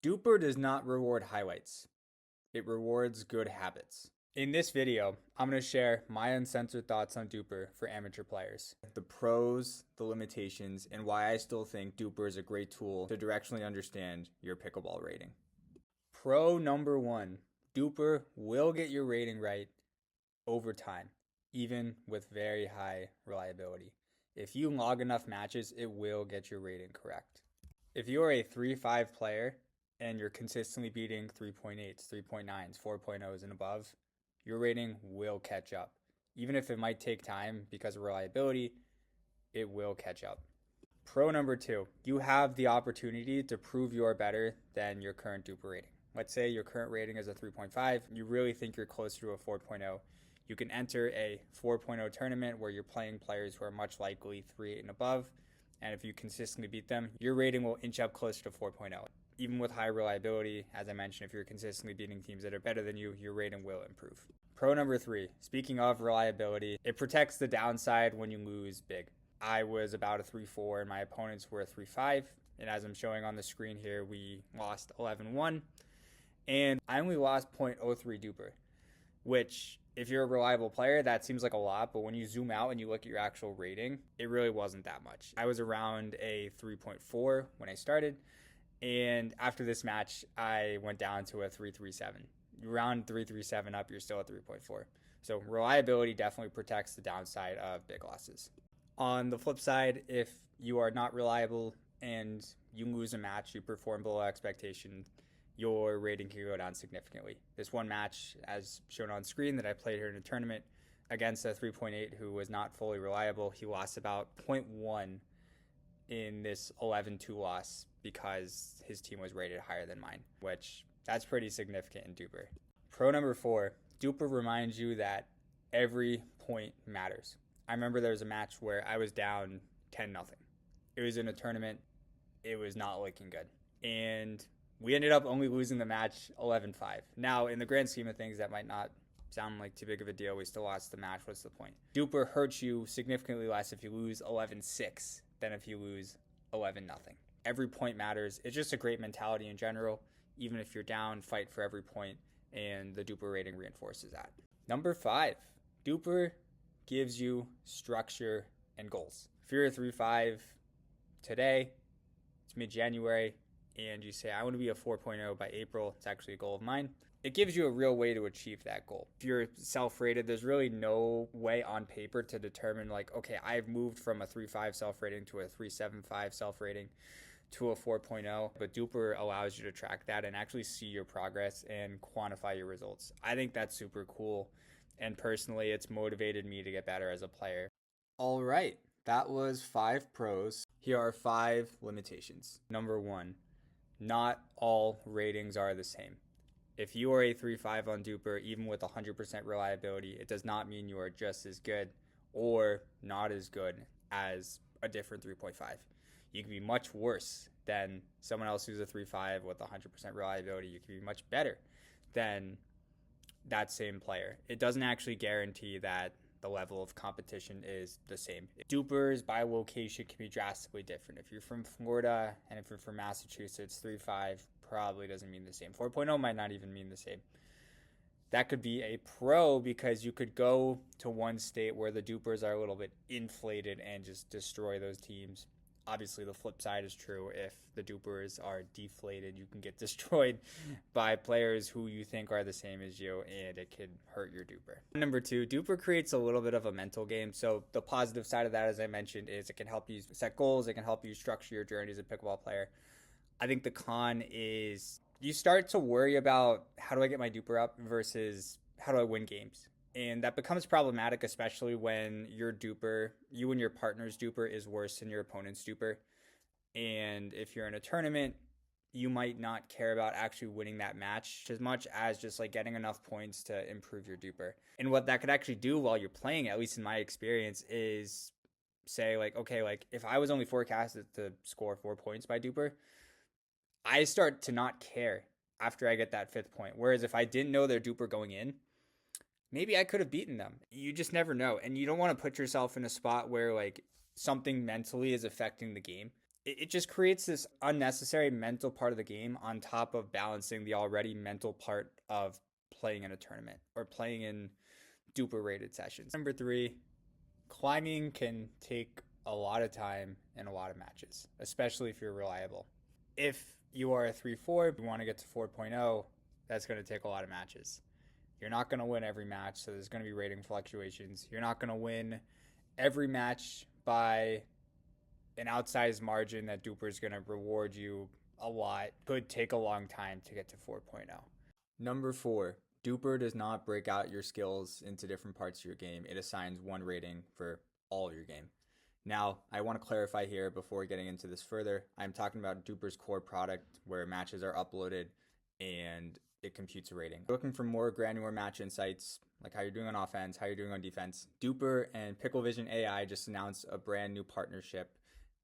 DUPR does not reward highlights. It rewards good habits. In this video, I'm going to share my uncensored thoughts on DUPR for amateur players. The pros, the limitations, and why I still think DUPR is a great tool to directionally understand your pickleball rating. Pro number one, DUPR will get your rating right over time, even with very high reliability. If you log enough matches, it will get your rating correct. If you are a 3-5 player and you're consistently beating 3.8s, 3.9s, 4.0s and above, your rating will catch up. Even if it might take time because of reliability, it will catch up. Pro number two, you have the opportunity to prove you are better than your current DUPR rating. Let's say your current rating is a 3.5, you really think you're closer to a 4.0. You can enter a 4.0 tournament where you're playing players who are much likely 3.8 and above, and if you consistently beat them, your rating will inch up closer to 4.0. Even with high reliability, as I mentioned, if you're consistently beating teams that are better than you, your rating will improve. Pro number three, speaking of reliability, it protects the downside when you lose big. I was about a 3-4 and my opponents were a 3-5, and as I'm showing on the screen here, we lost 11-1, and I only lost 0.03 DUPR, which if you're a reliable player, that seems like a lot, but when you zoom out and you look at your actual rating, it really wasn't that much. I was around a 3.4 when I started, and after this match, I went down to a 3.37. Around 3.37 up, you're still at 3.4. So reliability definitely protects the downside of big losses. On the flip side, if you are not reliable and you lose a match, you perform below expectation, your rating can go down significantly. This one match, as shown on screen, that I played here in a tournament against a 3.8 who was not fully reliable, he lost about 0.1 in this 11-2 loss because his team was rated higher than mine, which that's pretty significant in DUPR. Pro number four, DUPR reminds you that every point matters. I remember there was a match where I was down 10-0. It was in a tournament. It was not looking good. And we ended up only losing the match 11-5. Now, in the grand scheme of things, that might not sound like too big of a deal. We still lost the match. What's the point? DUPR hurts you significantly less if you lose 11-6 than if you lose 11-0. Every point matters. It's just a great mentality in general. Even if you're down, fight for every point, and the DUPR rating reinforces that. Number five, DUPR gives you structure and goals. If you're a 3-5 today, it's mid-January, and you say, I want to be a 4.0 by April, it's actually a goal of mine, it gives you a real way to achieve that goal. If you're self-rated, there's really no way on paper to determine like, okay, I've moved from a 3.5 self-rating to a 3.75 self-rating to a 4.0, but DUPR allows you to track that and actually see your progress and quantify your results. I think that's super cool, and personally, it's motivated me to get better as a player. All right, that was 5 pros. Here are 5 limitations. Number one, not all ratings are the same. If you are a 3.5 on DUPR, even with 100% reliability, it does not mean you are just as good or not as good as a different 3.5. You can be much worse than someone else who's a 3.5 with 100% reliability. You can be much better than that same player. It doesn't actually guarantee that the level of competition is the same. DUPRs by location can be drastically different. If you're from Florida and if you're from Massachusetts, 3.5 probably doesn't mean the same. 4.0 might not even mean the same. That could be a pro because you could go to one state where the DUPRs are a little bit inflated and just destroy those teams. Obviously, the flip side is true. If the DUPRs are deflated, you can get destroyed by players who you think are the same as you, and it could hurt your DUPR. Number two, DUPR creates a little bit of a mental game. So the positive side of that, as I mentioned, is it can help you set goals. It can help you structure your journey as a pickleball player. I think the con is you start to worry about how do I get my DUPR up versus how do I win games. And that becomes problematic, especially when your DUPR, you and your partner's DUPR is worse than your opponent's DUPR. And if you're in a tournament, you might not care about actually winning that match as much as just like getting enough points to improve your DUPR. And what that could actually do while you're playing, at least in my experience, is say like, okay, like if I was only forecasted to score 4 points by DUPR, I start to not care after I get that 5th point. Whereas if I didn't know their DUPR going in, maybe I could have beaten them. You just never know. And you don't want to put yourself in a spot where like something mentally is affecting the game. it just creates this unnecessary mental part of the game on top of balancing the already mental part of playing in a tournament or playing in DUPR rated sessions. Number 3, climbing can take a lot of time and a lot of matches, especially if you're reliable. If you are a 3-4, you want to get to 4.0, that's going to take a lot of matches. You're not going to win every match, so there's going to be rating fluctuations. You're not going to win every match by an outsized margin that DUPR is going to reward you a lot. Could take a long time to get to 4.0. Number 4, DUPR does not break out your skills into different parts of your game. It assigns one rating for all of your game. Now, I want to clarify here before getting into this further. I'm talking about DUPR's core product where matches are uploaded and it computes a rating. Looking for more granular match insights, like how you're doing on offense, how you're doing on defense, DUPR and PickleVision AI just announced a brand new partnership,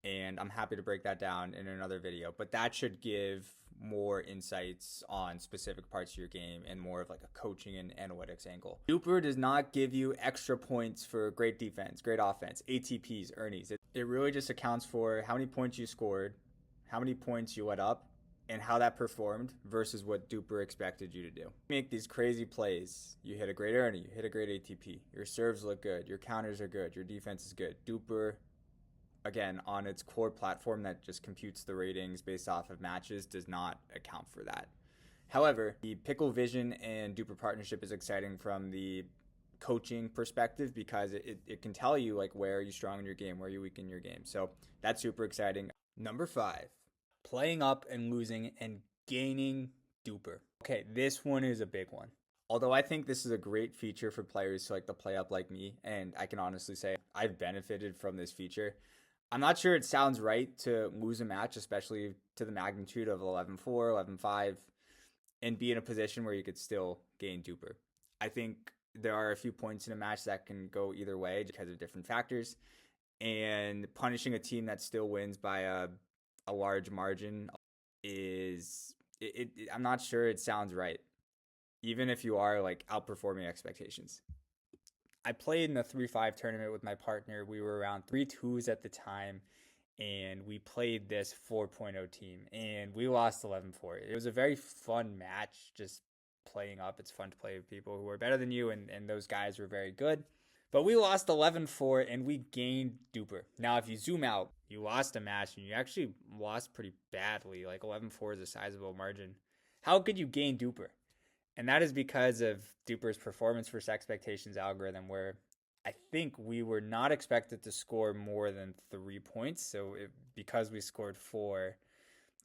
and I'm happy to break that down in another video. But that should give more insights on specific parts of your game and more of like a coaching and analytics angle. DUPR does not give you extra points for great defense, great offense, ATPs, earnings. It really just accounts for how many points you scored, how many points you let up, and how that performed versus what DUPR expected you to do. You make these crazy plays. You hit a great earning, you hit a great ATP, your serves look good, your counters are good, your defense is good. DUPR, again, on its core platform that just computes the ratings based off of matches, does not account for that. However, the PickleVision and DUPR partnership is exciting from the coaching perspective because it can tell you like where you're strong in your game, where you're weak in your game. So that's super exciting. Number 5, playing up and losing and gaining DUPR. Okay, this one is a big one. Although I think this is a great feature for players who like to play up like me, and I can honestly say I've benefited from this feature. I'm not sure it sounds right to lose a match, especially to the magnitude of 11-4, 11-5, and be in a position where you could still gain DUPR. I think there are a few points in a match that can go either way because of different factors, and punishing a team that still wins by a large margin is, I'm not sure it sounds right, even if you are like outperforming expectations. I played in a 3-5 tournament with my partner. We were around 3-2s at the time, and we played this 4.0 team, and we lost 11-4. It was a very fun match, just playing up. It's fun to play with people who are better than you, and those guys were very good. But we lost 11-4, and we gained DUPR. Now, if you zoom out, you lost a match, and you actually lost pretty badly. Like 11-4 is a sizable margin. How could you gain DUPR? And that is because of DUPR's performance versus expectations algorithm, where I think we were not expected to score more than 3 points. So because we scored 4,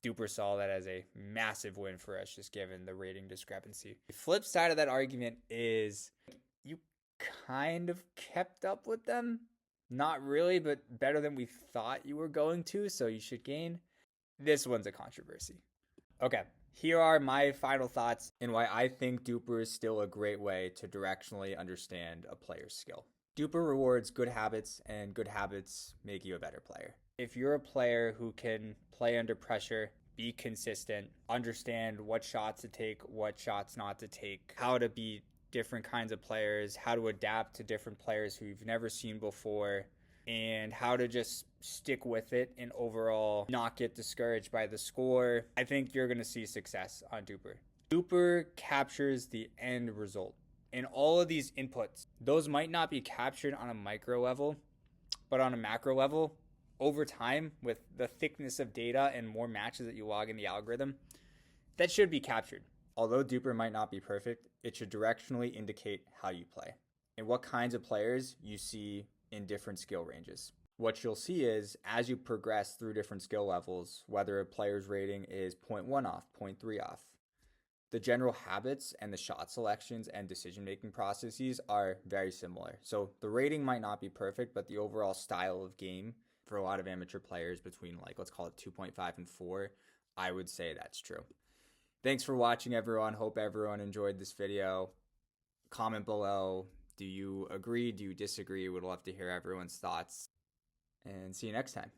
DUPR saw that as a massive win for us, just given the rating discrepancy. The flip side of that argument is you kind of kept up with them. Not really, but better than we thought you were going to, so you should gain. This one's a controversy. Okay. Here are my final thoughts and why I think DUPR is still a great way to directionally understand a player's skill. DUPR rewards good habits, and good habits make you a better player. If you're a player who can play under pressure, be consistent, understand what shots to take, what shots not to take, how to beat different kinds of players, how to adapt to different players who you've never seen before, and how to just stick with it and overall not get discouraged by the score, I think you're going to see success on DUPR. DUPR captures the end result. And all of these inputs, those might not be captured on a micro level, but on a macro level, over time, with the thickness of data and more matches that you log in the algorithm, that should be captured. Although DUPR might not be perfect, it should directionally indicate how you play and what kinds of players you see in different skill ranges. What you'll see is, as you progress through different skill levels, whether a player's rating is 0.1 off, 0.3 off, the general habits and the shot selections and decision-making processes are very similar. So the rating might not be perfect, but the overall style of game for a lot of amateur players between, like, let's call it 2.5 and 4, I would say that's true. Thanks for watching, everyone. Hope everyone enjoyed this video. Comment below. Do you agree? Do you disagree? Would love to hear everyone's thoughts. And see you next time.